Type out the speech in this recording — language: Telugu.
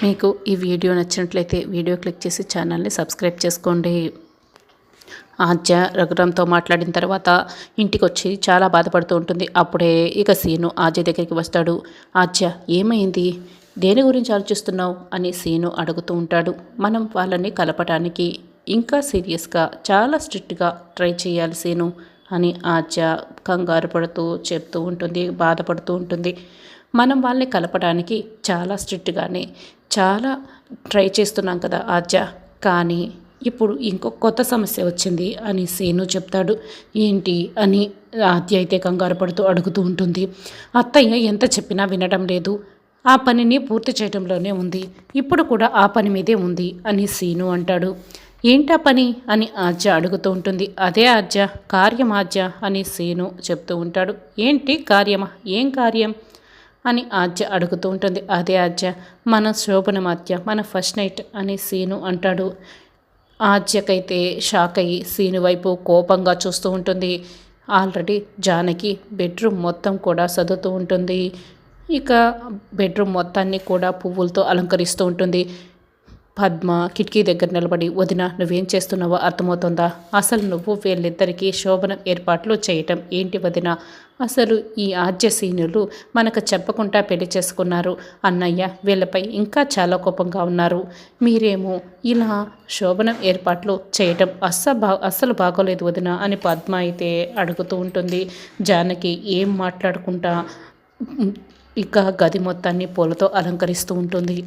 మీకు ఈ వీడియో నచ్చినట్లయితే వీడియో క్లిక్ చేసి ఛానల్ని సబ్స్క్రైబ్ చేసుకోండి. ఆద్య రఘురామ్తో మాట్లాడిన తర్వాత ఇంటికి వచ్చి చాలా బాధపడుతూ ఉంటుంది. అప్పుడే ఇక సీను ఆద్య దగ్గరికి వస్తాడు. ఆద్య ఏమైంది, దేని గురించి ఆలోచిస్తున్నావు అని సీను అడుగుతూ ఉంటాడు. మనం వాళ్ళని కలపటానికి ఇంకా సీరియస్గా చాలా స్ట్రిక్ట్గా ట్రై చేయాలి సీను అని ఆద్య కంగారు పడుతూ చెప్తూ ఉంటుంది, బాధపడుతూ ఉంటుంది. మనం వాళ్ళని కలపడానికి చాలా స్ట్రిక్ట్గానే చాలా ట్రై చేస్తున్నాం కదా ఆద్య, కానీ ఇప్పుడు ఇంకో కొత్త సమస్య వచ్చింది అని సీను చెప్తాడు. ఏంటి అని ఆద్య అయితే కంగారు పడుతూ అడుగుతూ ఉంటుంది. అత్తయ్య ఎంత చెప్పినా వినడం లేదు, ఆ పనిని పూర్తి చేయడంలోనే ఉంది, ఇప్పుడు కూడా ఆ పని మీదే ఉంది అని సీను అంటాడు. ఏంటా పని అని ఆద్య అడుగుతూ ఉంటుంది. అదే ఆద్య, కార్యం ఆద్య అని సీను చెప్తూ ఉంటాడు. ఏంటి కార్యమా, ఏం కార్యం అని ఆద్య అడుగుతూ ఉంటుంది. అదే ఆద్య, మన శోభనం ఆద్య, మన ఫస్ట్ నైట్ అని సీను అంటాడు. ఆద్యకైతే షాక్ అయ్యి సీను వైపు కోపంగా చూస్తూ ఉంటుంది. ఆల్రెడీ జానకి బెడ్రూమ్ మొత్తం కూడా సర్దుతూ ఉంటుంది. ఇక బెడ్రూమ్ మొత్తాన్ని కూడా పువ్వులతో అలంకరిస్తూ ఉంటుంది. పద్మ కిటికీ దగ్గర నిలబడి, వదిన నువ్వేం చేస్తున్నావో అర్థమవుతుందా, అసలు నువ్వు వీళ్ళిద్దరికీ శోభనం ఏర్పాట్లు చేయటం ఏంటి వదిన, అసలు ఈ ఆద్య సీనులు మనకు చెప్పకుండా పెళ్లి చేసుకున్నారు, అన్నయ్య వీళ్ళపై ఇంకా చాలా కోపంగా ఉన్నారు, మీరేమో ఇలా శోభనం ఏర్పాట్లు చేయటం అస్సలు బాగోలేదు వదిన అని పద్మ అయితే అడుగుతూ ఉంటుంది. జానకి ఏం మాట్లాడుకుంటా ఇక గది మొత్తాన్ని పూలతో అలంకరిస్తూ ఉంటుంది.